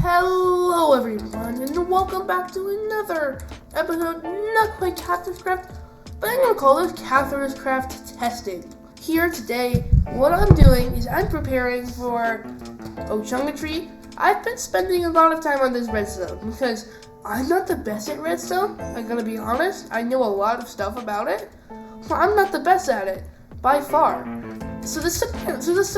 Hello everyone, and welcome back to another episode, not quite CatharusCraft, but I'm going to call this CatharusCraft Testing. Here today, what I'm doing is I'm preparing for Chunga tree. I've been spending a lot of time on this redstone, because I'm not the best at redstone, I'm going to be honest. I know a lot of stuff about it, but I'm not the best at it, by far. So this took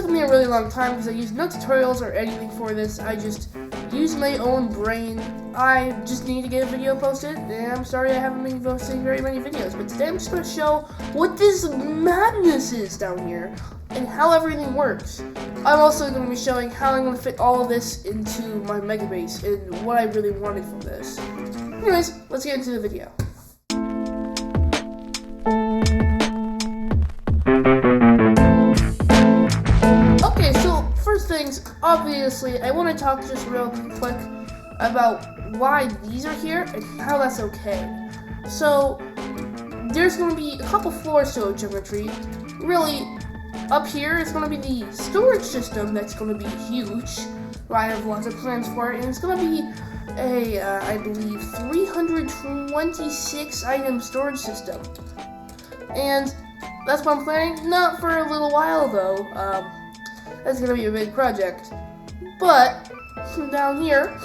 me a really long time because I used no tutorials or anything for this. I just used my own brain. I just need to get a video posted, and I'm sorry I haven't been posting very many videos. But today I'm just going to show what this madness is down here and how everything works. I'm also going to be showing how I'm going to fit all of this into my mega base and what I really wanted from this. Anyways, let's get into the video. First things, obviously, I want to talk just real quick about why these are here and how that's okay. So, there's going to be a couple floors to a Chunga tree. Really, up here is going to be the storage system that's going to be huge. I have lots of plans for it, and it's going to be a, I believe, 326 item storage system. And that's what I'm planning, not for a little while though. That's gonna be a big project. But down here,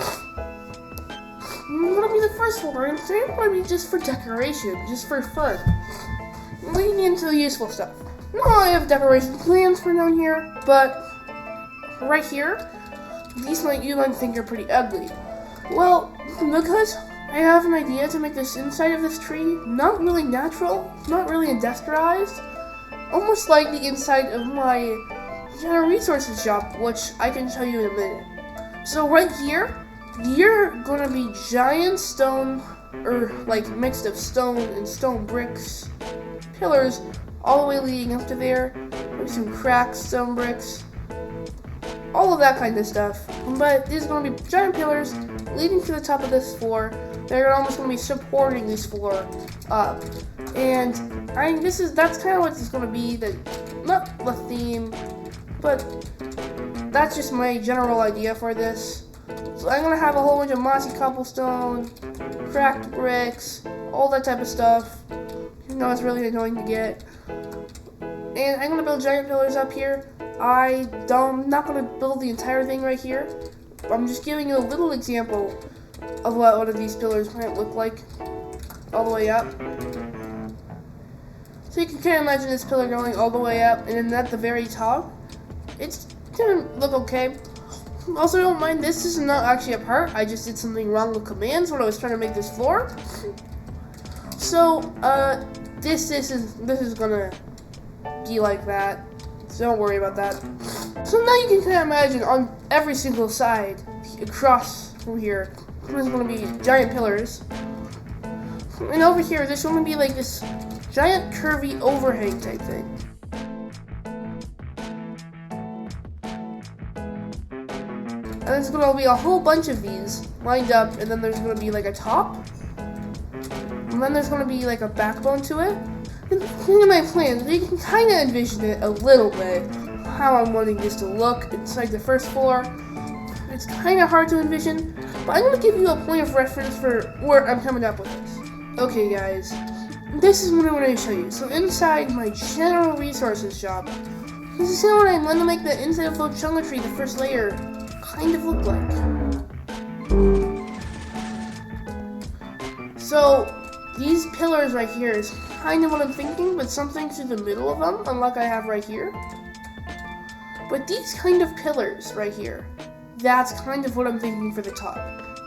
I'm gonna be the first floor, and today I'm gonna be just for decoration, just for fun. Leading into the useful stuff. No, I have decoration plans for down here, but right here, these you might think are pretty ugly. Well, because I have an idea to make this inside of this tree not really natural, not really industrialized, almost like the inside of my resources shop, which I can show you in a minute. So right here, you're gonna be giant stone, or like mixed of stone and stone bricks, pillars, all the way leading up to there. There's some cracked stone bricks, all of that kind of stuff. But these are gonna be giant pillars leading to the top of this floor. They're almost gonna be supporting this floor up. And that's kind of what it's gonna be. Not the theme, but that's just my general idea for this. So I'm going to have a whole bunch of mossy cobblestone, cracked bricks, all that type of stuff. You know, it's really annoying to get. And I'm going to build giant pillars up here. I'm not going to build the entire thing right here. I'm just giving you a little example of what one of these pillars might look like all the way up. So you can kind of imagine this pillar going all the way up, and then at the very top, it's gonna look okay. Also, don't mind, this is not actually a part. I just did something wrong with commands when I was trying to make this floor. So, this is gonna be like that. So don't worry about that. So now you can kind of imagine on every single side across from here, there's gonna be giant pillars. And over here, there's gonna be like this giant curvy overhang type thing. And there's going to be a whole bunch of these lined up, and then there's going to be like a top, and then there's going to be like a backbone to it. And here's my plan. You can kind of envision it a little bit, how I'm wanting this to look inside the first floor. It's kind of hard to envision, but I'm going to give you a point of reference for where I'm coming up with this. Okay guys, this is what I want to show you. So inside my general resources shop, this is how I'm going to make the inside of the Chunga tree, the first layer, kind of look like. So these pillars right here is kind of what I'm thinking, but something through the middle of them, unlike I have right here. But these kind of pillars right here, that's kind of what I'm thinking for the top.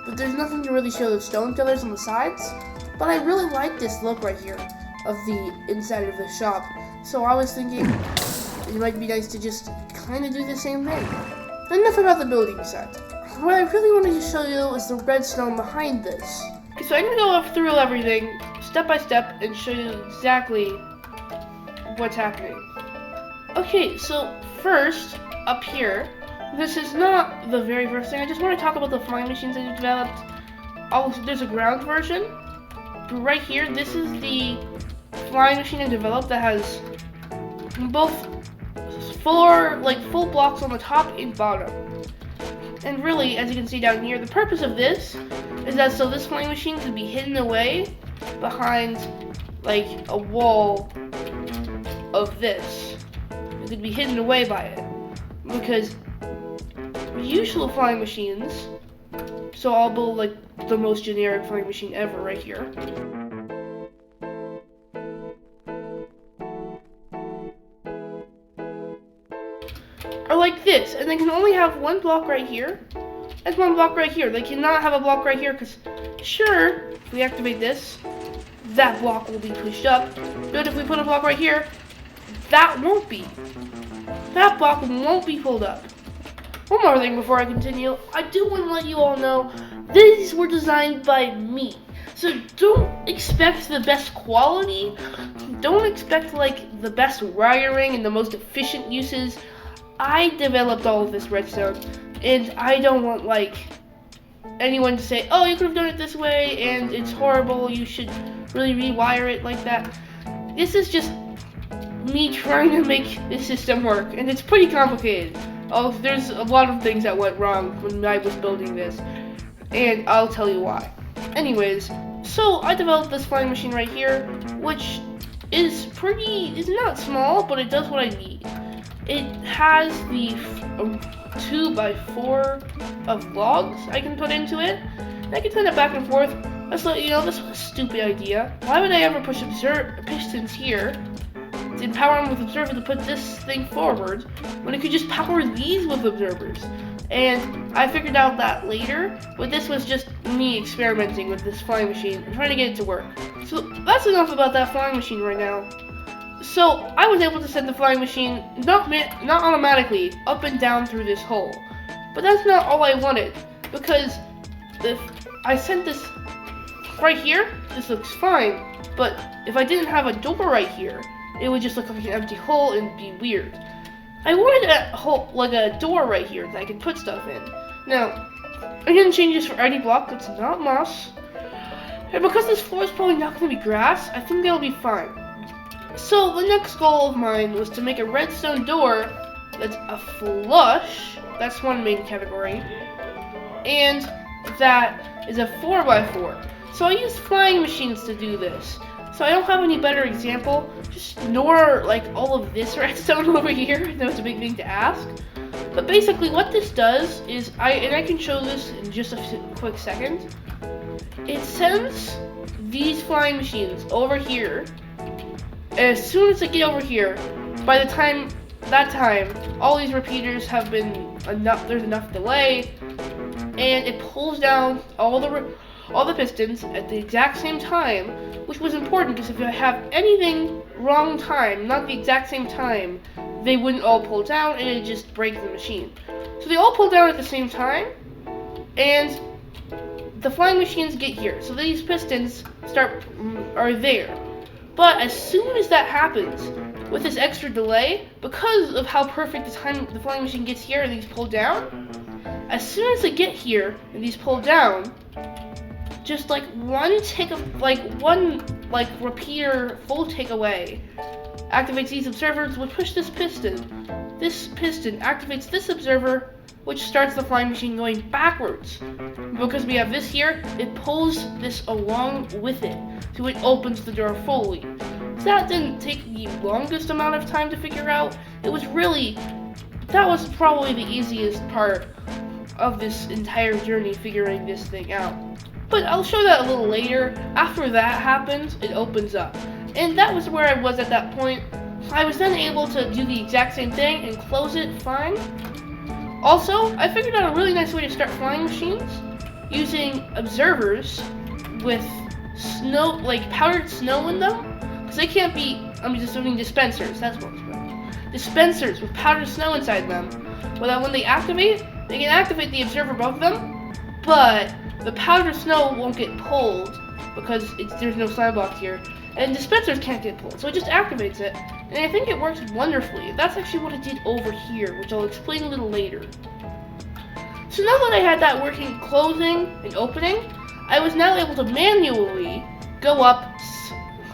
But there's nothing to really show the stone pillars on the sides. But I really like this look right here of the inside of the shop. So I was thinking it might be nice to just kind of do the same thing. Enough about the building side. What I really wanted to show you is the redstone behind this. So I'm going to go through everything step by step and show you exactly what's happening. Okay, so first, up here, this is not the very first thing. I just want to talk about the flying machines that you developed. There's a ground version. But right here, this is the flying machine I developed that has both full blocks on the top and bottom. And really, as you can see down here, the purpose of this is that so this flying machine could be hidden away behind like a wall of this. It could be hidden away by it. Because usual flying machines, so I'll build like the most generic flying machine ever right here. Are like this, and they can only have one block right here and one block right here. They cannot have a block right here because, sure, if we activate this, that block will be pushed up. But if we put a block right here, that won't be. That block won't be pulled up. One more thing before I continue, I do want to let you all know, these were designed by me. So don't expect the best quality, don't expect like the best wiring and the most efficient uses. I developed all of this redstone, and I don't want like anyone to say, oh, you could have done it this way and it's horrible, you should really rewire it like that. This is just me trying to make this system work, and it's pretty complicated. Oh, there's a lot of things that went wrong when I was building this, and I'll tell you why. Anyways, so I developed this flying machine right here, which is not small, but it does what I need. It has the 2x4 of logs I can put into it, and I can send it back and forth. Let's let you know, this was a stupid idea. Why would I ever push pistons here to empower them with observer to put this thing forward when I could just power these with observers? And I figured out that later, but this was just me experimenting with this flying machine and trying to get it to work. So that's enough about that flying machine right now. So I was able to send the flying machine not automatically up and down through this hole, but that's not all I wanted, because if I sent this right here, this looks fine, but if I didn't have a door right here, it would just look like an empty hole and be weird. I wanted a hole, like a door right here that I could put stuff in. Now, I didn't change this for any block that's not moss, and because this floor is probably not going to be grass, I think that'll be fine. So the next goal of mine was to make a redstone door that's a flush, that's one main category, and that is a 4x4. So I used flying machines to do this. So I don't have any better example, just ignore like all of this redstone over here. That was a big thing to ask. But basically what this does is, I can show this in just a quick second. It sends these flying machines over here, and as soon as they get over here, by the time, all these repeaters have been enough, there's enough delay, and it pulls down all the pistons at the exact same time, which was important because if I have anything wrong time, not the exact same time, they wouldn't all pull down and it'd just break the machine. So they all pull down at the same time, and the flying machines get here. So these pistons are there. But as soon as that happens, with this extra delay, because of how perfect the time the flying machine gets here and these pull down, as soon as they get here and these pull down, just like one repeater full takeaway activates these observers, which push this piston. This piston activates this observer, which starts the flying machine going backwards. Because we have this here, it pulls this along with it, so it opens the door fully. So that didn't take the longest amount of time to figure out. That was probably the easiest part of this entire journey, figuring this thing out. But I'll show that a little later. After that happens, it opens up. And that was where I was at that point. I was then able to do the exact same thing and close it fine. Also, I figured out a really nice way to start flying machines using observers with snow, like powdered snow in them. Because they can't be, I'm just assuming dispensers, that's what it's called. Dispensers with powdered snow inside them. Well, that when they can activate the observer above them, but the powdered snow won't get pulled because there's no slime block here. And dispensers can't get pulled, so it just activates it. And I think it works wonderfully. That's actually what it did over here, which I'll explain a little later. So now that I had that working, closing and opening, I was now able to manually go up,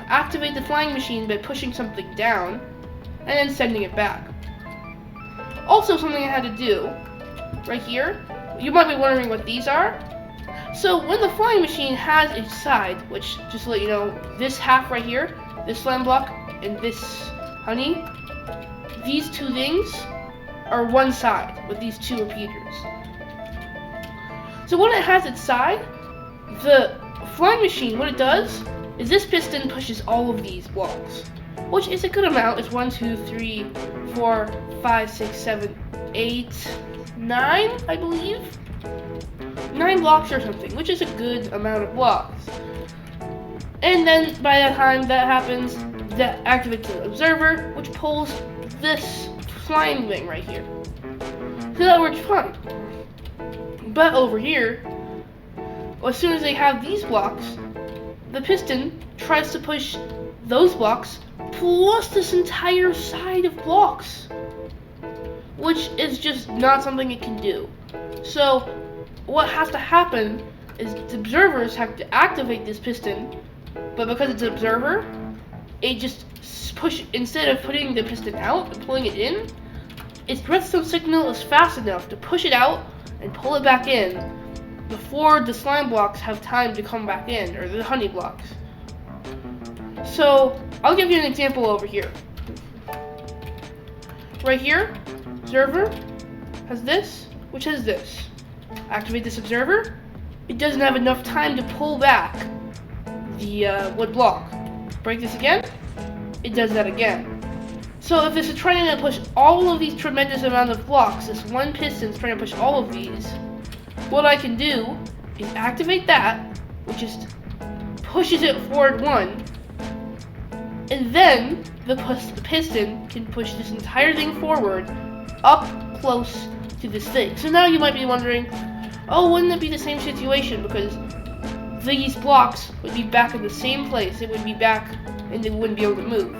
activate the flying machine by pushing something down, and then sending it back. Also, something I had to do, right here, you might be wondering what these are. So when the flying machine has its side, which just to let you know, this half right here, this slime block and this honey, these two things are one side with these two repeaters. So when it has its side, the flying machine, what it does is this piston pushes all of these blocks, which is a good amount. It's 1, 2, 3, 4, 5, 6, 7, 8, 9, I believe. 9 blocks or something, which is a good amount of blocks. And then by the time that happens, that activates the observer, which pulls this flying thing right here. So that works fine. But over here, as soon as they have these blocks, the piston tries to push those blocks plus this entire side of blocks, which is just not something it can do. So what has to happen is the observers have to activate this piston, but because it's an observer, it just instead of putting the piston out and pulling it in, its redstone signal is fast enough to push it out and pull it back in before the slime blocks have time to come back in, or the honey blocks. So I'll give you an example over here. Right here, observer has this, which has this. Activate this observer, it doesn't have enough time to pull back the wood block. Break this again, it does that again. So if this is trying to push all of these tremendous amount of blocks, this one piston is trying to push all of these, what I can do is activate that, which just pushes it forward one, and then the piston can push this entire thing forward up close to this thing. So now you might be wondering, oh, wouldn't it be the same situation, because these blocks would be back in the same place, it would be back and they wouldn't be able to move.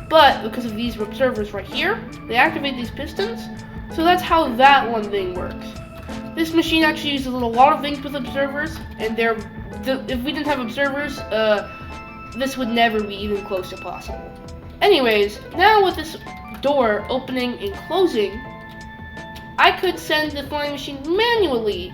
But because of these observers right here, they activate these pistons, so that's how that one thing works. This machine actually uses a lot of things with observers, and if we didn't have observers, this would never be even close to possible. Anyways, now with this door opening and closing, I could send the flying machine manually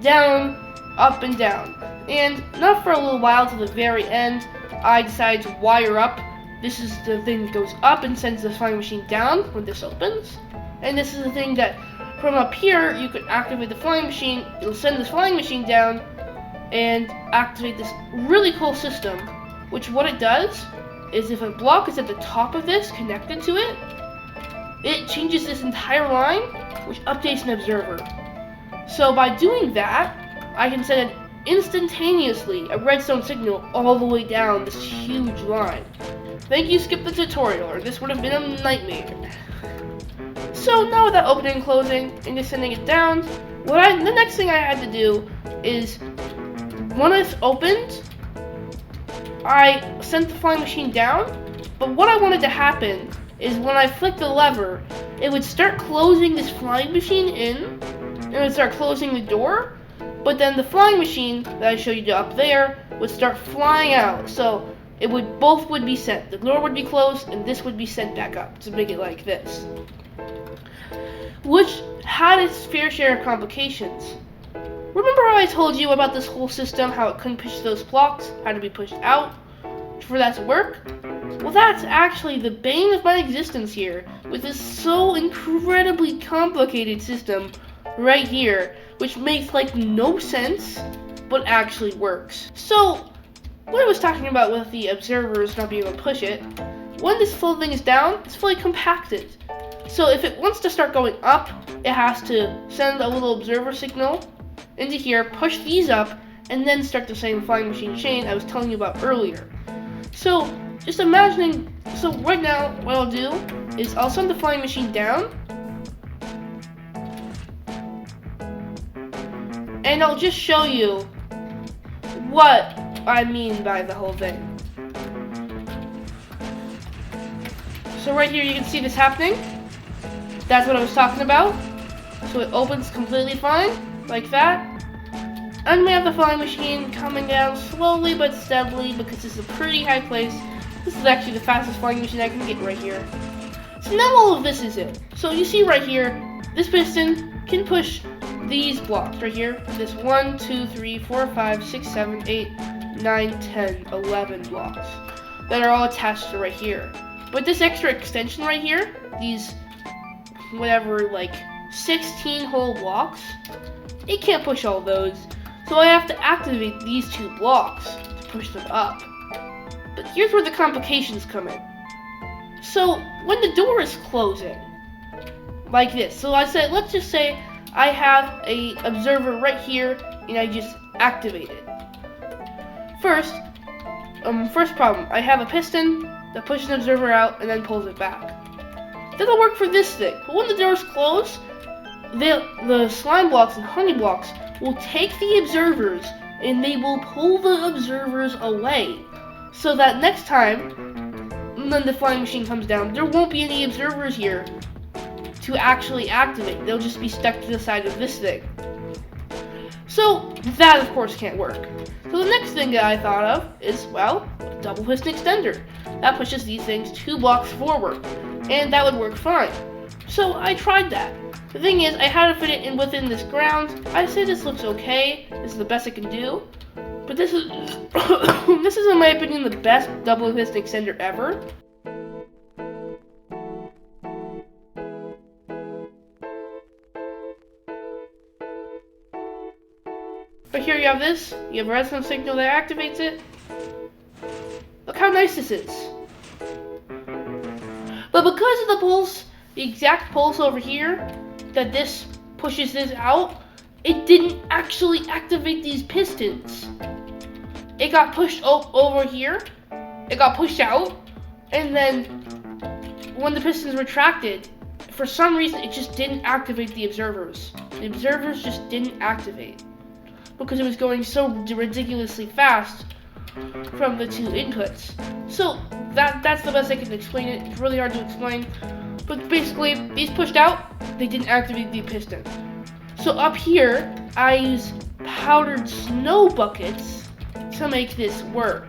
down, up, and down. And not for a little while, to the very end, I decided to wire up. This is the thing that goes up and sends the flying machine down when this opens. And this is the thing that from up here, you could activate the flying machine, it'll send this flying machine down and activate this really cool system, which what it does is if a block is at the top of this connected to it, it changes this entire line, which updates an observer. So by doing that, I can send instantaneously a redstone signal all the way down this huge line. Thank you, skip the tutorial, or this would have been a nightmare. So now with that opening and closing and just sending it down, the next thing I had to do is when it's opened, I sent the flying machine down, but what I wanted to happen is when I flicked the lever, it would start closing this flying machine in, and it would start closing the door, but then the flying machine that I showed you up there would start flying out, so both would be sent. The door would be closed, and this would be sent back up to make it like this, which had its fair share of complications. Remember how I told you about this whole system, how it couldn't push those blocks, had to be pushed out for that to work? Well, that's actually the bane of my existence here, with this so incredibly complicated system right here, which makes like no sense, but actually works. So, what I was talking about with the observers not being able to push it, when this full thing is down, it's fully compacted. So if it wants to start going up, it has to send a little observer signal into here, push these up, and then start the same flying machine chain I was telling you about earlier. So just imagining, so right now what I'll do is I'll send the flying machine down, and I'll just show you what I mean by the whole thing. So right here you can see this happening. That's what I was talking about. So it opens completely fine, like that. And we have the flying machine coming down slowly but steadily because this is a pretty high place. This is actually the fastest flying machine I can get right here. So now all of this is it. So you see right here, this piston can push these blocks right here. This 1, 2, 3, 4, 5, 6, 7, 8, 9, 10, 11 blocks that are all attached to right here. But this extra extension right here, these whatever, like 16 whole blocks, it can't push all those. So I have to activate these 2 blocks to push them up. But here's where the complications come in. So when the door is closing, like this. So I said, let's just say I have a observer right here and I just activate it. First problem, I have a piston that pushes an observer out and then pulls it back. That'll work for this thing, but when the doors close, the slime blocks and honey blocks will take the observers and they will pull the observers away. So that next time, when the flying machine comes down, there won't be any observers here to actually activate. They'll just be stuck to the side of this thing. So that of course can't work. So the next thing that I thought of is, well, a double piston extender. That pushes these things 2 blocks forward, and that would work fine. So I tried that. The thing is, I had to fit it in within this ground. I say this looks okay. This is the best I can do. But this is, this is in my opinion the best double piston extender ever. But here you have this. You have a redstone signal that activates it. Look how nice this is. But because of the pulse, the exact pulse over here, that this pushes this out, it didn't actually activate these pistons. It got pushed over here, it got pushed out, and then when the pistons retracted, for some reason it just didn't activate the observers. The observers just didn't activate because it was going so ridiculously fast from the 2 inputs. So that's the best I can explain it. It's really hard to explain. But basically, these pushed out, they didn't activate the piston. So up here, I use powdered snow buckets to make this work.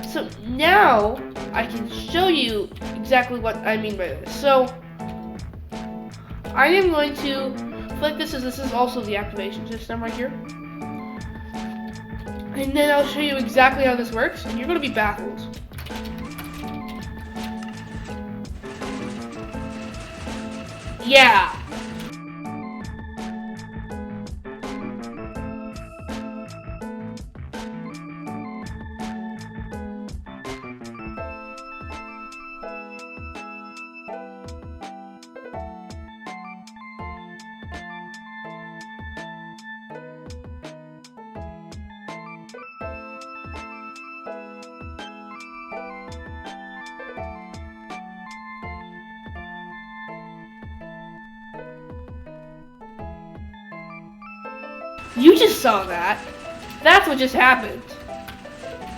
So now, I can show you exactly what I mean by this. So, I am going to flick this as this is also the activation system right here. And then I'll show you exactly how this works, and you're going to be baffled. Yeah! You just saw that. That's what just happened.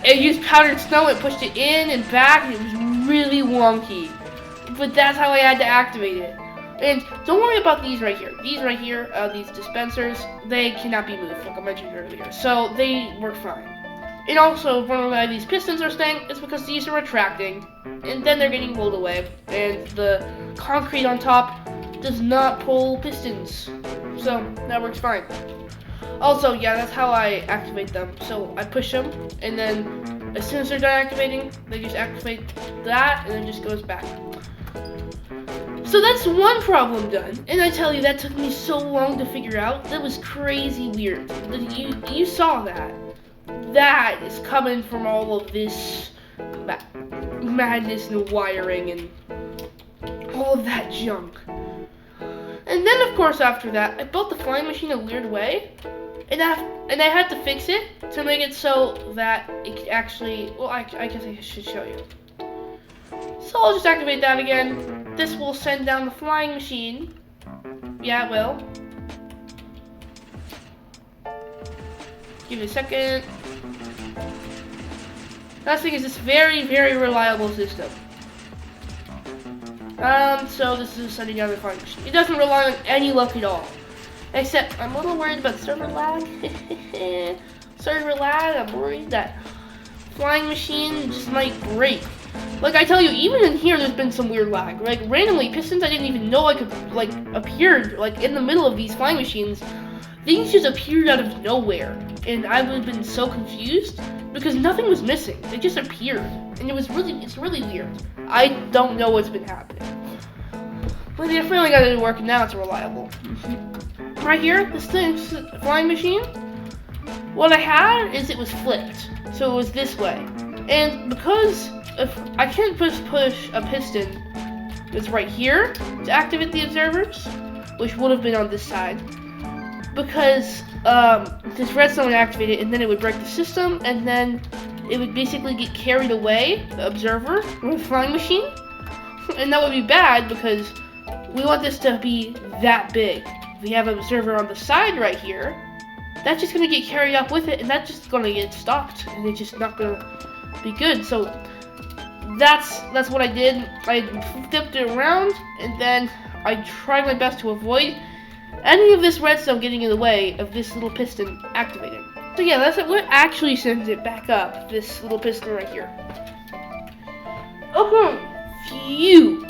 It used powdered snow, it pushed it in and back, and it was really wonky. But that's how I had to activate it. And don't worry about these right here. These right here, these dispensers, they cannot be moved, like I mentioned earlier. So they work fine. And also, why these pistons are staying is because these are retracting, and then they're getting pulled away. And the concrete on top does not pull pistons. So that works fine. Also, yeah, that's how I activate them. So I push them, and then as soon as they're done activating, they just activate that, and it just goes back. So that's one problem done. And I tell you, that took me so long to figure out. That was crazy weird. You saw that. That is coming from all of this madness and wiring and all of that junk. And then, of course, after that, I built the flying machine a weird way. And I had to fix it to make it so that it could actually, well, I guess I should show you. So I'll just activate that again. This will send down the flying machine. Yeah, it will. Give it a second. Last thing is this very, very reliable system. So this is sending down the flying machine. It doesn't rely on any luck at all. Except, I'm a little worried about server lag. I'm worried that flying machine just might break. Like I tell you, even in here, there's been some weird lag. Like randomly, pistons I didn't even know I could like appeared like in the middle of these flying machines. Things just appeared out of nowhere, and I would have been so confused because nothing was missing. They just appeared, and it's really weird. I don't know what's been happening. But they finally got it to work, and now it's reliable. Right here, this flying machine. What I had is it was flipped, so it was this way, and because if I can't push a piston that's right here to activate the observers, which would have been on this side, because this redstone would activate it and then it would break the system and then it would basically get carried away, the observer, with the flying machine, and that would be bad because we want this to be that big. If we have an observer on the side right here, that's just going to get carried up with it and that's just going to get stopped and it's just not going to be good. So that's what I did. I flipped it around and then I tried my best to avoid any of this redstone getting in the way of this little piston activating. So yeah, that's what actually sends it back up, this little piston right here. Okay, phew.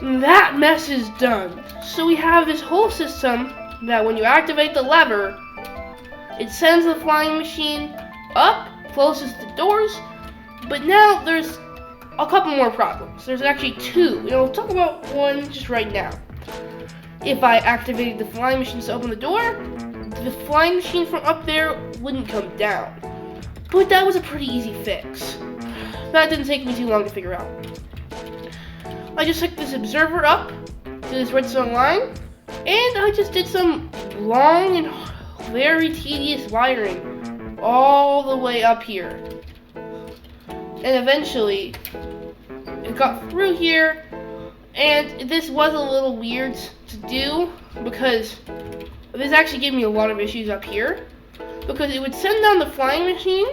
That mess is done. So we have this whole system that when you activate the lever, it sends the flying machine up, closes the doors, but now there's a couple more problems. There's actually two, and I'll talk about one just right now. If I activated the flying machine to open the door, the flying machine from up there wouldn't come down. But that was a pretty easy fix. That didn't take me too long to figure out. I just hooked this observer up to this redstone line, and I just did some long and very tedious wiring all the way up here. And eventually, it got through here, and this was a little weird to do because this actually gave me a lot of issues up here because it would send down the flying machine,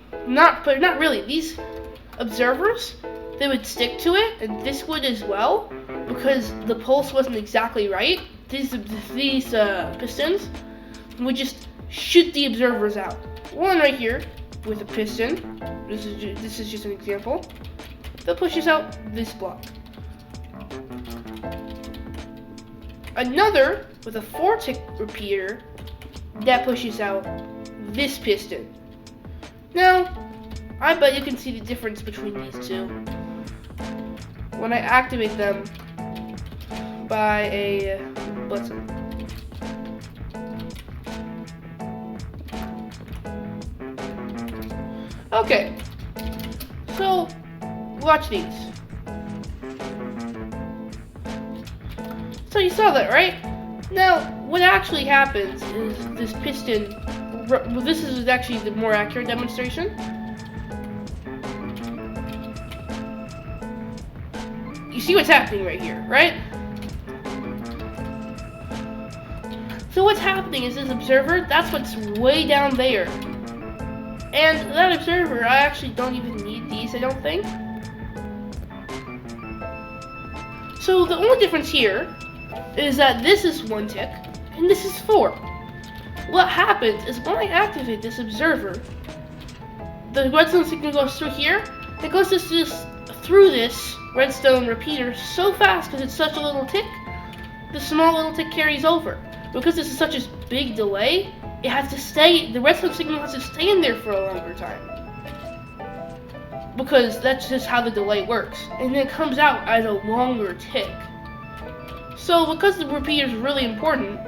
but not really. These observers, they would stick to it, and this would as well because the pulse wasn't exactly right. These pistons would just shoot the observers out. One right here with a piston. This is just an example. That pushes out this block. Another with a 4-tick repeater that pushes out this piston. Now, I bet you can see the difference between these two when I activate them by a button. Okay, so watch these. So you saw that, right? Now, what actually happens is this piston, this is actually the more accurate demonstration. You see what's happening right here, right? So what's happening is this observer, that's what's way down there. And that observer, I actually don't even need these, I don't think. So the only difference here is that this is 1 tick, and this is 4. What happens is when I activate this observer, the redstone signal goes through here, it goes through this redstone repeater so fast because it's such a little tick, the small little tick carries over. Because this is such a big delay, it has to stay, the redstone signal has to stay in there for a longer time. Because that's just how the delay works. And then it comes out as a longer tick. So because the repeater is really important,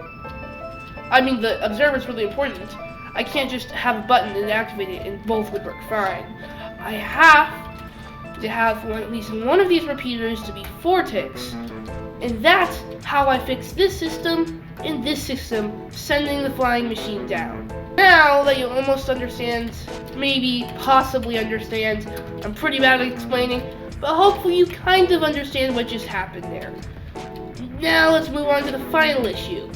the observer is really important, I can't just have a button and activate it and both would work fine. I have to have at least one of these repeaters to be 4 ticks. And that's how I fix this system and this system, sending the flying machine down. Now that you almost understand, maybe possibly understand, I'm pretty bad at explaining, but hopefully you kind of understand what just happened there. Now let's move on to the final issue.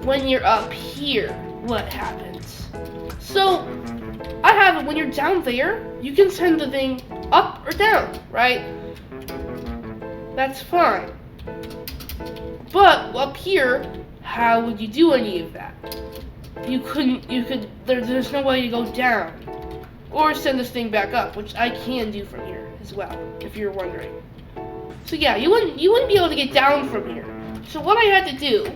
When you're up here, what happens? So, I have it when you're down there, you can send the thing up or down, right? That's fine. But up here, how would you do any of that? There's no way to go down or send this thing back up, which I can do from here. as well, if you're wondering. So yeah, you wouldn't be able to get down from here. So what I had to do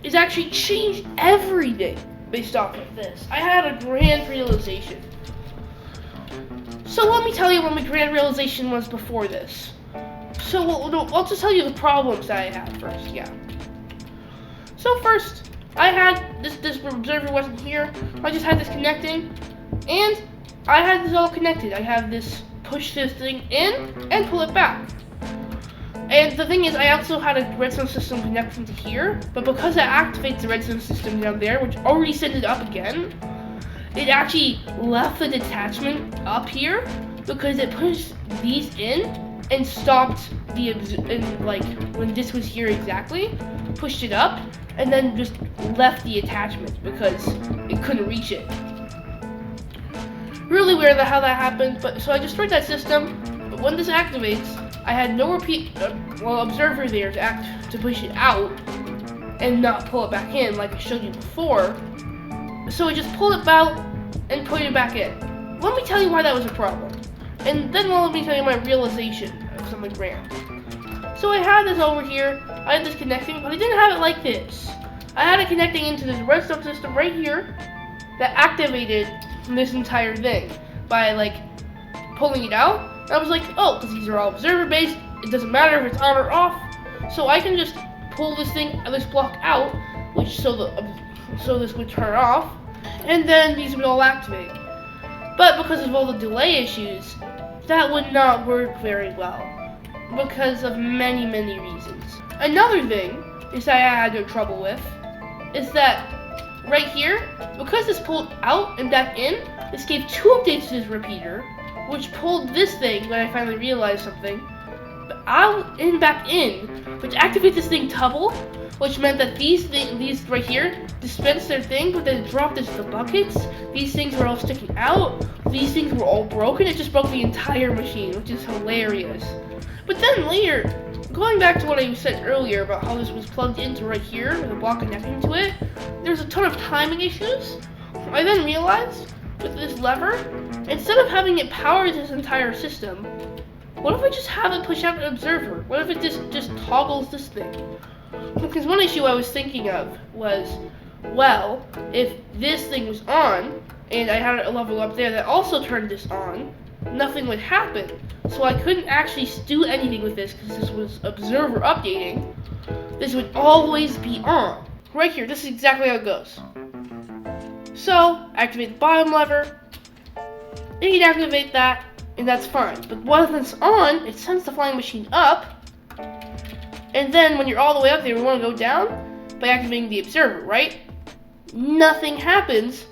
is actually change everything based off of this. I had a grand realization. So let me tell you what my grand realization was before this. So I'll just tell you the problems that I had first, yeah. So first, I had this observer wasn't here. I just had this connecting, and I had this all connected. I have this push this thing in and pull it back. And the thing is, I also had a redstone system connecting to here, but because it activates the redstone system down there, which already sent it up again, it actually left the detachment up here because it pushed these in and stopped like when this was here exactly, pushed it up, and then just left the attachment because it couldn't reach it. Really weird how that happened, but so I destroyed that system. But when this activates, I had no observer there to push it out and not pull it back in like I showed you before. So I just pulled it out and put it back in. Let me tell you why that was a problem. And then let me tell you my realization of something grand. So I had this over here, I had this connecting, but I didn't have it like this. I had it connecting into this redstone system right here that activated this entire thing by like pulling it out. And I was like, oh, because these are all observer based, it doesn't matter if it's on or off. So I can just pull this block out, so this would turn off, and then these would all activate. But because of all the delay issues, that would not work very well because of many reasons. Another thing is that I had no trouble with is that right here, because this pulled out and back in, this gave 2 updates to this repeater, which pulled this thing when I finally realized something out and back in, which activates this thing double, which meant that these right here dispensed their thing, but then it dropped the buckets. These things were all sticking out. These things were all broken. It just broke the entire machine, which is hilarious. But then later, going back to what I said earlier about how this was plugged into right here with a block connecting to it, there's a ton of timing issues. I then realized with this lever, instead of having it power this entire system, what if I just have it push out an observer? What if it just toggles this thing? Because one issue I was thinking of was, well, if this thing was on, and I had a level up there that also turned this on, nothing would happen. So I couldn't actually do anything with this because this was observer updating. This would always be on. Right here, this is exactly how it goes. So, activate the bottom lever, and you can activate that, and that's fine. But once it's on, it sends the flying machine up, and then when you're all the way up there, we want to go down by activating the observer, right? Nothing happens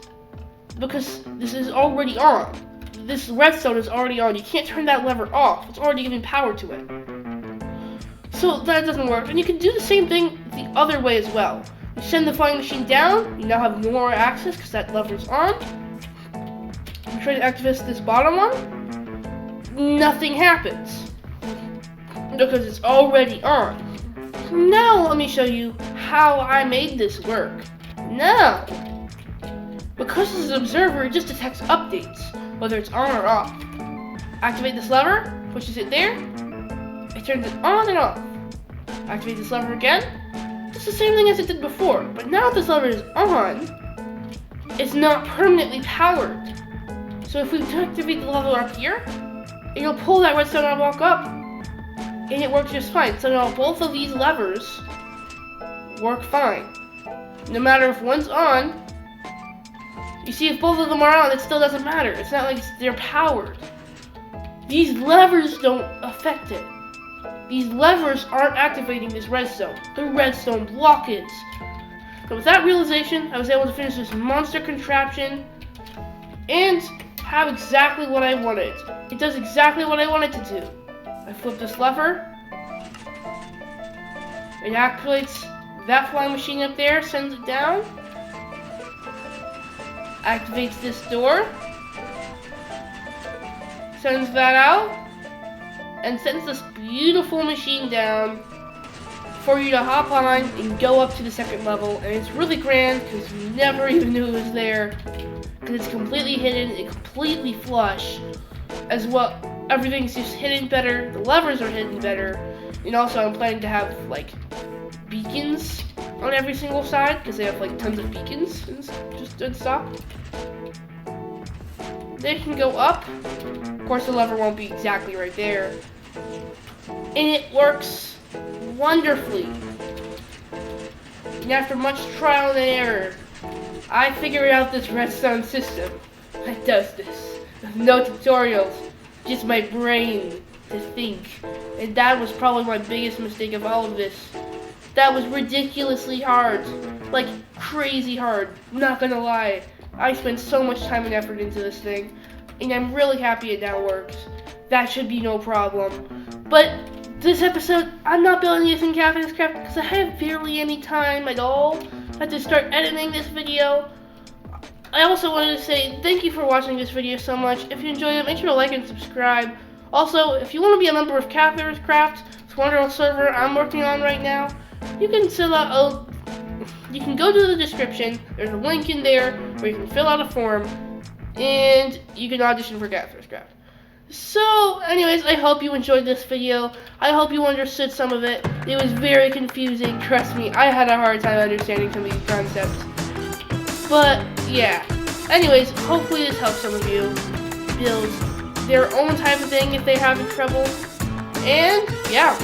because this is already on. This redstone is already on. You can't turn that lever off. It's already giving power to it. So that doesn't work. And you can do the same thing the other way as well. You send the flying machine down, you now have no more access because that lever's on. You try to activate this bottom one, nothing happens because it's already on. Now let me show you how I made this work. Now, because this is an observer, it just detects updates, whether it's on or off. Activate this lever, pushes it there, it turns it on and off. Activate this lever again, it's the same thing as it did before, but now this lever is on, it's not permanently powered. So if we activate the lever up here, it'll pull that redstone block up, and it works just fine. So now both of these levers work fine. No matter if one's on, you see if both of them are on, it still doesn't matter. It's not like they're powered. These levers don't affect it. These levers aren't activating this redstone. The redstone block is. So with that realization, I was able to finish this monster contraption and have exactly what I wanted. It does exactly what I want it to do. I flip this lever. It activates that flying machine up there, sends it down. Activates this door. Sends that out. And sends this beautiful machine down for you to hop on and go up to the second level. And it's really grand because you never even knew it was there. Because it's completely hidden and completely flush as well. everything's just hidden better. The levers are hidden better. And also I'm planning to have like beacons on every single side because they have like tons of beacons and stuff. They can go up. Of course the lever won't be exactly right there. And it works wonderfully. And after much trial and error, I figured out this redstone system that does this. No tutorials, just my brain to think. And that was probably my biggest mistake of all of this. That was ridiculously hard. Like, crazy hard. Not gonna lie. I spent so much time and effort into this thing. And I'm really happy it now works. That should be no problem. But this episode, I'm not building this in CatharusCraft because I have barely any time at all. I have to start editing this video. I also wanted to say thank you for watching this video so much. If you enjoyed it, make sure to like and subscribe. Also, if you want to be a member of CatharusCraft, this wonderful server I'm working on right now, you can you can go to the description. There's a link in there where you can fill out a form and you can audition for CatharusCraft. So, anyways, I hope you enjoyed this video. I hope you understood some of it. It was very confusing. Trust me, I had a hard time understanding some of these concepts. But, yeah. Anyways, hopefully this helps some of you build their own type of thing if they have trouble. And, yeah.